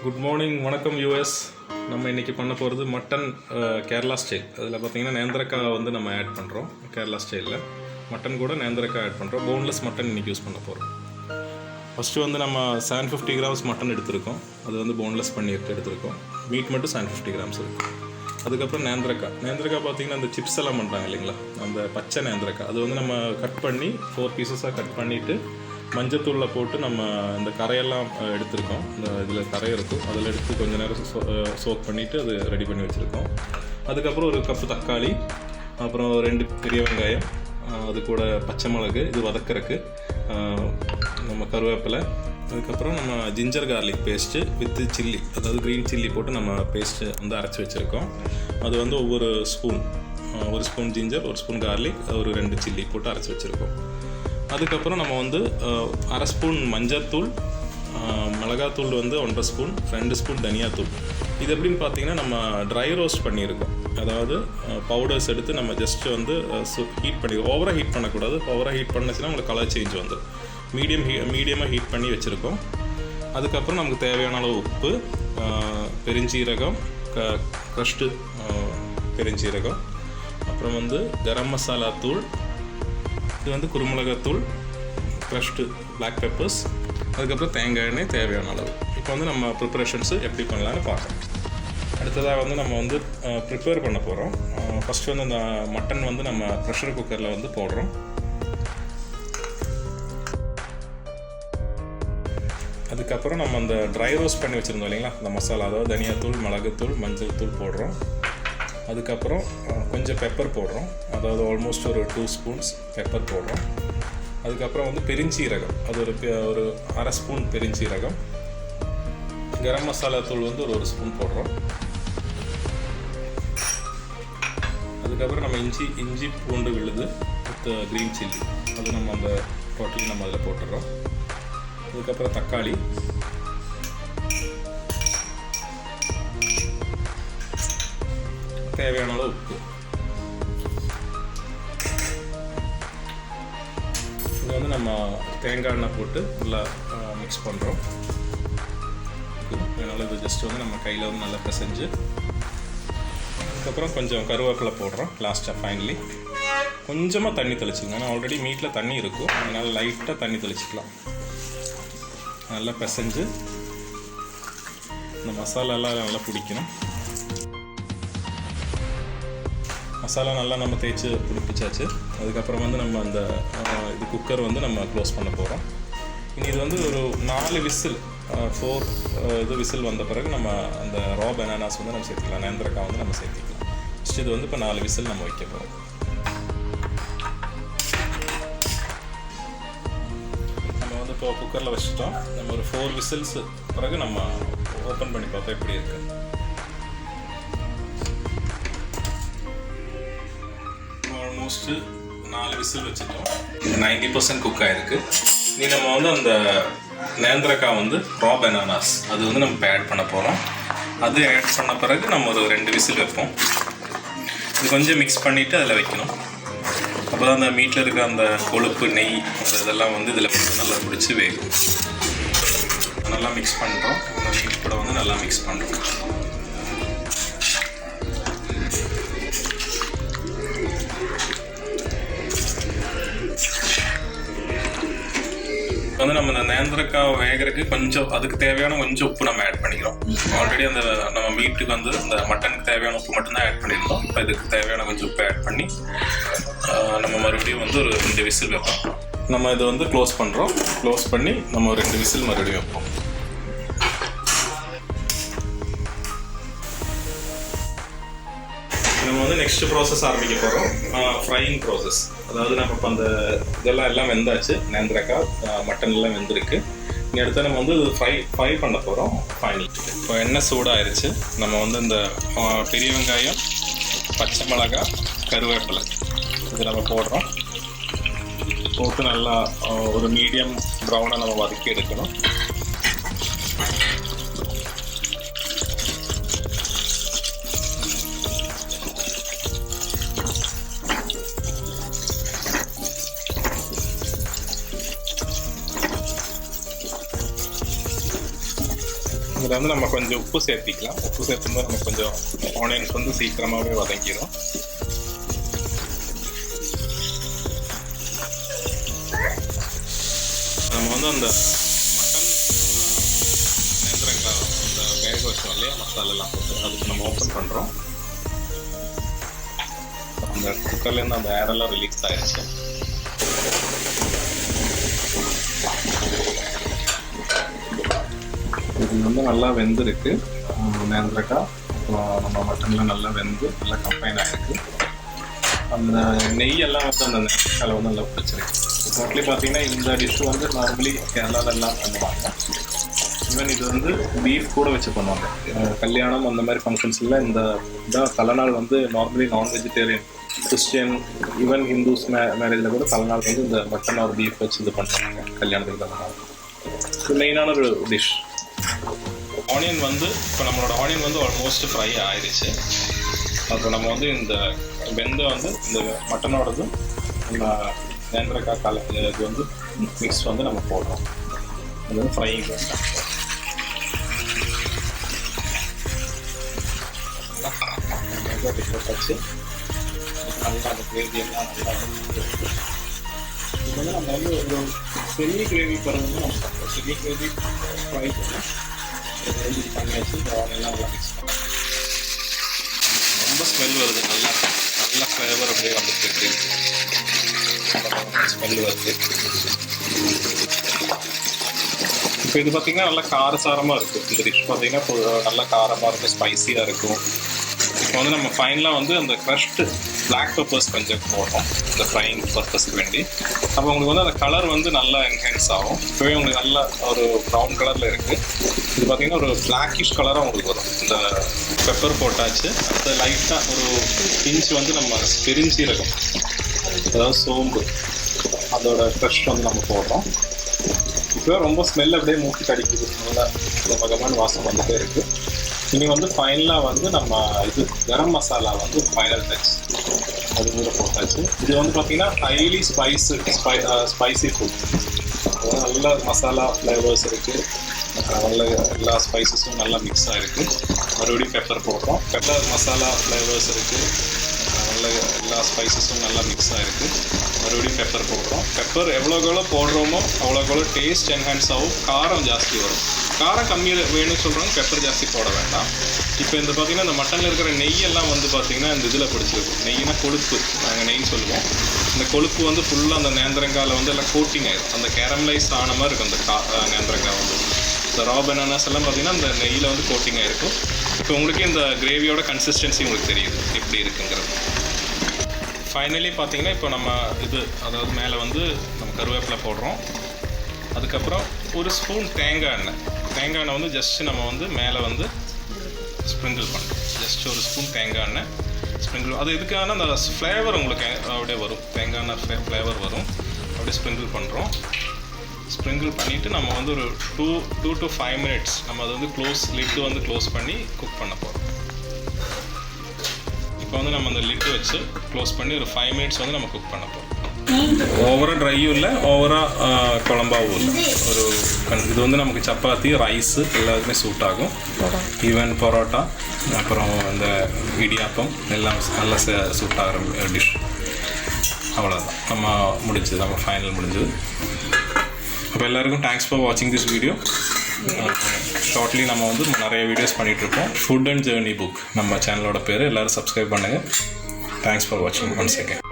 Good morning, வணக்கம் US. நம்ம இன்றைக்கி பண்ண போகிறது மட்டன் கேரளா ஸ்டைல். அதில் பார்த்திங்கன்னா நேந்திரக்காய் வந்து நம்ம ஆட் பண்ணுறோம். கேரளா ஸ்டைலில் மட்டன் கூட நேந்திரக்காய் ஆட் பண்ணுறோம். போன்லெஸ் மட்டன் இன்றைக்கி யூஸ் பண்ண போகிறோம். ஃபஸ்ட்டு வந்து நம்ம 750 கிராம்ஸ் மட்டன் எடுத்திருக்கோம். அது வந்து போன்லெஸ் பண்ணி எடுத்திருக்கோம். மீட் மட்டும் 750 கிராம்ஸ் இருக்கும். அதுக்கப்புறம் நேந்திரக்காய் பார்த்திங்கன்னா அந்த சிப்ஸ் எல்லாம் பண்ணுறாங்க இல்லைங்களா, அந்த பச்சை நேந்திரக்காய் அது வந்து நம்ம கட் பண்ணி 4 பீசஸாக கட் பண்ணிவிட்டு மஞ்சத்தூளில் போட்டு நம்ம இந்த கரையெல்லாம் எடுத்திருக்கோம். இந்த இதில் கரை இருக்கும், அதில் எடுத்து கொஞ்சம் நேரம் சோக் பண்ணிவிட்டு அது ரெடி பண்ணி வச்சுருக்கோம். அதுக்கப்புறம் ஒரு கப்பு தக்காளி, அப்புறம் 2 பெரிய வெங்காயம், அது கூட பச்சை மிளகு இது வதக்கிறதுக்கு, நம்ம கருவேப்பிலை, அதுக்கப்புறம் நம்ம ginger garlic paste with chilli, அதாவது க்ரீன் சில்லி போட்டு நம்ம பேஸ்ட்டு வந்து அரைச்சி வச்சுருக்கோம். அது வந்து ஒவ்வொரு spoon, 1 spoon ginger, 1 spoon garlic, ஒரு 2 சில்லி போட்டு அரைச்சி வச்சுருக்கோம். அதுக்கப்புறம் நம்ம வந்து 1/2 ஸ்பூன் மஞ்சத்தூள், மிளகாத்தூள் வந்து 1.5 ஸ்பூன், 2 ஸ்பூன் தனியாத்தூள். இது எப்படின்னு பார்த்தீங்கன்னா நம்ம ட்ரை ரோஸ்ட் பண்ணியிருக்கோம். அதாவது பவுடர்ஸ் எடுத்து நம்ம ஜஸ்ட்டு வந்து ஹீட் பண்ணி, ஓவராக ஹீட் பண்ணக்கூடாது. ஓவராக ஹீட் பண்ணிச்சுன்னா உங்களுக்கு கலர் சேஞ்ச் வந்துடும். மீடியமாக ஹீட் பண்ணி வச்சுருக்கோம். அதுக்கப்புறம் நமக்கு தேவையான அளவு உப்பு, பெருஞ்சீரகம், க்ரஷ்டு பெருஞ்சீரகம், அப்புறம் வந்து கரம் மசாலா தூள், இது வந்து குருமிளகாத்தூள், க்ரஷ்டு பிளாக் பெப்பர்ஸ், அதுக்கப்புறம் தேங்காய் எண்ணெய் தேவையான அளவு. இப்போ வந்து நம்ம ப்ரிப்பரேஷன்ஸு எப்படி பண்ணலான்னு பார்க்கலாம். அடுத்ததாக வந்து நம்ம வந்து ப்ரிப்பேர் பண்ண போகிறோம். ஃபஸ்ட்டு வந்து அந்த மட்டன் வந்து நம்ம ப்ரெஷர் குக்கரில் வந்து போடுறோம். அதுக்கப்புறம் நம்ம அந்த ட்ரை ரோஸ்ட் பண்ணி வச்சுருந்தோம் இல்லைங்களா, அந்த மசாலா, அதாவது தனியாத்தூள், மிளகுத்தூள், மஞ்சள் தூள் போடுறோம். அதுக்கப்புறம் கொஞ்சம் பெப்பர் போடுறோம், அதாவது ஆல்மோஸ்ட் ஒரு 2 ஸ்பூன்ஸ் பெப்பர் போடுறோம். அதுக்கப்புறம் வந்து பெருஞ்சீரகம், அது ஒரு 1/2 ஸ்பூன் பெருஞ்சீரகம். கரம் மசாலா தூள் வந்து ஒரு 1 ஸ்பூன் போடுறோம். அதுக்கப்புறம் நம்ம இஞ்சி பூண்டு விழுது வித் க்ரீன் சில்லி, அது நம்ம அந்த டோட்டலி நம்ம அதில் போட்டுடுறோம். அதுக்கப்புறம் தக்காளி, தேவையான அளவு உப்பு. இது வந்து நம்ம தேங்காய் எண்ணெய் போட்டு நல்லா மிக்ஸ் பண்ணுறோம். அதனால் இது ஜஸ்ட் வந்து நம்ம கையில் வந்து நல்லா பிசைஞ்சு, அதுக்கப்புறம் கொஞ்சம் கருவேப்பிலை போடுறோம் லாஸ்ட்டாக. ஃபைனலி கொஞ்சமாக தண்ணி தெளிச்சுங்க. ஏன்னா ஆல்ரெடி மீட்டில் தண்ணி இருக்கும், அதனால் லைட்டாக தண்ணி தெளிச்சிக்கலாம். நல்லா பிசைஞ்சு இந்த மசாலாலாம் நல்லா பிடிக்கணும். மசாலா நல்லா நம்ம தேய்ச்சி பிடிப்பிச்சாச்சு. அதுக்கப்புறம் வந்து நம்ம அந்த இது குக்கர் வந்து நம்ம க்ளோஸ் பண்ண போகிறோம். இனி இது வந்து ஒரு 4 விசில், 4 இது விசில் வந்த பிறகு நம்ம அந்த ரா பனானாஸ் வந்து நம்ம சேர்த்துக்கலாம். நேந்திரக்காய் வந்து நம்ம சேர்த்துக்கலாம். ஃபஸ்ட் இது வந்து இப்போ 4 விசில் நம்ம வைக்க போகிறோம். நம்ம வந்து இப்போ குக்கரில் வச்சுட்டோம். நம்ம ஒரு 4 விசில்ஸ் பிறகு நம்ம ஓப்பன் பண்ணி பார்த்தோம் எப்படி இருக்குது. ஆல்மோஸ்ட்டு 4 விசில் வச்சுட்டோம். 90% குக் ஆகிருக்கு. இனி நம்ம வந்து அந்த நேந்திரக்காய் வந்து ரா பனானாஸ் அது வந்து நம்ம ஆட் பண்ண போகிறோம். அது ஆட் பண்ண பிறகு நம்ம ஒரு 2 விசில் வைப்போம். இது கொஞ்சம் மிக்ஸ் பண்ணிவிட்டு அதில் வைக்கணும். அப்போ தான் அந்த மீட்டில் இருக்க அந்த கொழுப்பு, நெய், அந்த இதெல்லாம் வந்து இதில் வந்து நல்லா பிடிச்சி வேகும். நல்லா மிக்ஸ் பண்ணுறோம். அந்த மீட் கூட வந்து நல்லா மிக்ஸ் பண்ணுறோம். வந்து நம்ம இந்த நேந்திரக்காய் வேகிறதுக்கு கொஞ்சம் அதுக்கு தேவையான கொஞ்சம் உப்பு நம்ம ஆட் பண்ணிக்கிறோம். ஆல்ரெடி அந்த நம்ம மீட்டுக்கு வந்து இந்த மட்டனுக்கு தேவையான உப்பு மட்டும்தான் ஆட் பண்ணியிருந்தோம். இப்போ இதுக்கு தேவையான கொஞ்சம் உப்பு ஆட் பண்ணி நம்ம மறுபடியும் வந்து ஒரு 2 விசில் வைப்போம். நம்ம இதை வந்து க்ளோஸ் பண்ணுறோம். க்ளோஸ் பண்ணி நம்ம ஒரு 2 விசில் மறுபடியும் வைப்போம். நம்ம வந்து நெக்ஸ்ட் ப்ராசஸ் ஆரம்பிக்க போகிறோம், ஃப்ரையிங் ப்ராசஸ். அதாவது நம்ம இப்போ அந்த எல்லாம் வெந்தாச்சு, நேந்திரக்காய் மட்டன்லாம் வெந்திருக்கு. இனி அடுத்து நம்ம வந்து ஃப்ரை பண்ண போகிறோம். ஃபைனல் இப்போ எண்ணெய் சூடாகிருச்சு. நம்ம வந்து இந்த பெரிய வெங்காயம், பச்சை மிளகாய், கருவேப்பிலை இது நம்ம போடுறோம். போட்டு நல்லா ஒரு மீடியம் ப்ரௌனாக நம்ம வதக்கி எடுக்கணும். இதில் வந்து நம்ம கொஞ்சம் உப்பு சேர்த்திக்கலாம். உப்பு சேர்த்தும்போது நம்ம கொஞ்சம் ஆனியன்ஸ் வந்து சீக்கிரமாகவே வதங்கிடும். நம்ம வந்து அந்த மட்டன் நேந்திரங்காய் அந்த வேக வச்சோம் இல்லையா மசாலெல்லாம் போட்டு அதுக்கு நம்ம ஓப்பன் பண்ணுறோம். அந்த குக்கர்லேருந்து அந்த ஏரெல்லாம் ரிலீஸ் ஆயிடுச்சு. இது வந்து நல்லா வெந்திருக்கு நேந்திரக்காய். நம்ம மட்டனில் நல்லா வெந்து நல்லா கம்பைன் ஆகிருக்கு. அந்த நெய்யெல்லாம் வந்து அந்த நேந்திரக்காயில் வந்து நல்லா பிடிச்சிருக்கு. மோஸ்ட்லி பார்த்தீங்கன்னா இந்த டிஷ்ஷு வந்து நார்மலி கேரளாலெல்லாம் பண்ணுவாங்க. ஈவன் இது வந்து பீஃப் கூட வச்சு பண்ணுவாங்க. கல்யாணம் அந்த மாதிரி ஃபங்க்ஷன்ஸில் இந்த இதான் தலைநாள் வந்து நார்மலி நான் வெஜிடேரியன் கிறிஸ்டியன் ஈவன் ஹிந்துஸ் மேரேஜில் கூட தலைநாள் வந்து இந்த மட்டன் ஆர் பீஃப் வச்சு இது பண்ணுவாங்க கல்யாணத்துக்கு தலைநாள். இது மெயினான ஒரு டிஷ். ஆனியன் வந்து இப்போ நம்மளோட ஆனியன் வந்து ஆல்மோஸ்ட் ஃப்ரை ஆயிடுச்சு. அப்புறம் நம்ம வந்து இந்த வெந்த வந்து இந்த மட்டனோடது நம்ம நேந்திரக்காய் இது வந்து மிக்ஸ் வந்து நம்ம போடுறோம். அது வந்து ஃப்ரைங் போட்டாச்சு. நல்லா அந்த கிரேவியெல்லாம் நல்லா இது வந்து நம்ம வந்து ஒரு செமி கிரேவி பருவம் நம்ம சாப்பிட்றோம். செமி கிரேவி ஃப்ரை பண்ணியாச்சு. இந்த ஆனியெல்லாம் நல்லா மிக்ஸ் பண்ணி ரொம்ப ஸ்மெல் வருது. நல்லா நல்ல ஃப்ளேவர் அப்படியே வந்துட்டு இருக்கு. ஸ்மெல் வருது. இப்போ இது பார்த்தீங்கன்னா நல்லா காரசாரமாக இருக்கும். இந்த டிஷ் பார்த்தீங்கன்னா நல்லா காரமாக இருக்கும், ஸ்பைஸியாக இருக்கும். இப்போ வந்து நம்ம ஃபைனலாக வந்து அந்த க்ரஷ்டு பிளாக் பெப்பர்ஸ் கொஞ்சம் போடுறோம் இந்த ஃப்ரைங் பர்பஸ்க்கு வேண்டி. அப்போ உங்களுக்கு வந்து அந்த கலர் வந்து நல்லா என்ஹான்ஸ் ஆகும். இப்போவே உங்களுக்கு நல்ல ஒரு ப்ரௌன் கலரில் இருக்குது. இது பார்த்தீங்கன்னா ஒரு பிளாக்கிஷ் கலராக உங்களுக்கு வரும். இந்த பெப்பர் போட்டாச்சு. அது லைட்டாக ஒரு பிஞ்ச் வந்து நம்ம பெருஞ்சீரகம் அதாவது சோம்பு அதோட க்ரஷ் வந்து நம்ம போடுறோம். இப்போ ரொம்ப ஸ்மெல் அப்படியே மூக்கி கடிக்குது. நல்லா கமகமான வாசம் வந்துட்டே இருக்குது. இனி வந்து ஃபைனலாக வந்து நம்ம இது கரம் மசாலா வந்து ஃபைனல் டச் அது கூட போட்டாச்சு. இது வந்து பார்த்திங்கன்னா ஹைலி ஸ்பைசி ஃபுட். நல்ல மசாலா ஃப்ளேவர்ஸ் இருக்குது. நல்ல எல்லா ஸ்பைசஸும் நல்லா மிக்ஸ் ஆகிருக்கு. மறுபடியும் பெப்பர் போடுறோம். பெப்பர் மசாலா ஃப்ளேவர்ஸ் இருக்குது. நல்ல எல்லா ஸ்பைசஸும் நல்லா மிக்ஸ் ஆகிருக்கு. மறுபடியும் பெப்பர் போடுறோம். பெப்பர் எவ்வளோக்கு போடுறோமோ அவ்வளோக்கு டேஸ்ட் என்ஹான்ஸ் ஆகும். காரம் ஜாஸ்தி வரும். காரம் கம்மியாக வேணும்னு சொல்கிறாங்க, பெப்பர் ஜாஸ்தி போட வேண்டாம். இப்போ இந்த பார்த்திங்கன்னா இந்த மட்டனில் இருக்கிற நெய்யெல்லாம் வந்து பார்த்திங்கன்னா இந்த இதில் பிடிச்சிருக்கும். நெய்னா கொழுப்பு, நாங்கள் நெய் சொல்லுவோம். இந்த கொழுப்பு வந்து ஃபுல்லாக அந்த நேந்திரங்காயில் வந்து எல்லாம் கோட்டிங் ஆகிடும். அந்த கேரமலைஸ் ஆன மாதிரி இருக்கும் அந்த நேந்திரங்காய் வந்து. இந்த ரா பனானாஸ் எல்லாம் பார்த்திங்கன்னா அந்த நெய்யில் வந்து கோட்டிங் ஆகிருக்கும். இப்போ உங்களுக்கு இந்த கிரேவியோட கன்சிஸ்டன்சி உங்களுக்கு தெரியுது எப்படி இருக்குங்கிறது. ஃபைனலி பார்த்திங்கன்னா இப்போ நம்ம இது அதாவது மேலே வந்து நம்ம கருவேப்பிலை போடுறோம். அதுக்கப்புறம் ஒரு ஸ்பூன் தேங்காய் எண்ணெய் வந்து ஜஸ்ட் நம்ம வந்து மேலே வந்து ஸ்ப்ரிங்கிள் பண்ணுறோம். ஜஸ்ட் ஒரு ஸ்பூன் தேங்காய் எண்ணெய் ஸ்ப்ரிங்கிள். அது எதுக்கான அந்த ஃப்ளேவர் உங்களுக்கு அப்படியே வரும். தேங்காய் எண்ணெய் ஃப்ளேவர் வரும். அப்படியே ஸ்ப்ரிங்கிள் பண்ணுறோம். ஸ்ப்ரிங்கிள் பண்ணிவிட்டு நம்ம வந்து ஒரு 2 to 5 minutes நம்ம அது வந்து லிட்டு வந்து க்ளோஸ் பண்ணி குக் பண்ண போகிறோம். இப்போ வந்து நம்ம அந்த லிட்டு வச்சு க்ளோஸ் பண்ணி ஒரு 5 minutes வந்து நம்ம குக் பண்ண போகிறோம். ஓவராக ட்ரையும் இல்லை, ஓவராக குழம்பாவும் இல்லை. ஒரு இது வந்து நமக்கு சப்பாத்தி ரைஸு எல்லாத்துக்குமே சூட் ஆகும். ஈவன் பரோட்டா அப்புறம் இந்த இடியாப்பம் எல்லாம் நல்லா சூட் ஆகிற டிஷ். அவ்வளோதான் நம்ம முடிஞ்சது, நம்ம ஃபைனல் முடிஞ்சது. அப்போ எல்லாருக்கும் தேங்க்ஸ் ஃபார் வாட்சிங் திஸ் வீடியோ. ஷார்ட்லி நம்ம வந்து நிறைய வீடியோஸ் பண்ணிகிட்ருக்கோம். ஃபுட் அண்ட் ஜேர்னி புக் நம்ம சேனலோட பேர். எல்லோரும் சப்ஸ்கிரைப் பண்ணுங்கள். தேங்க்ஸ் ஃபார் வாட்சிங் ஒன்ஸ் அகேன்.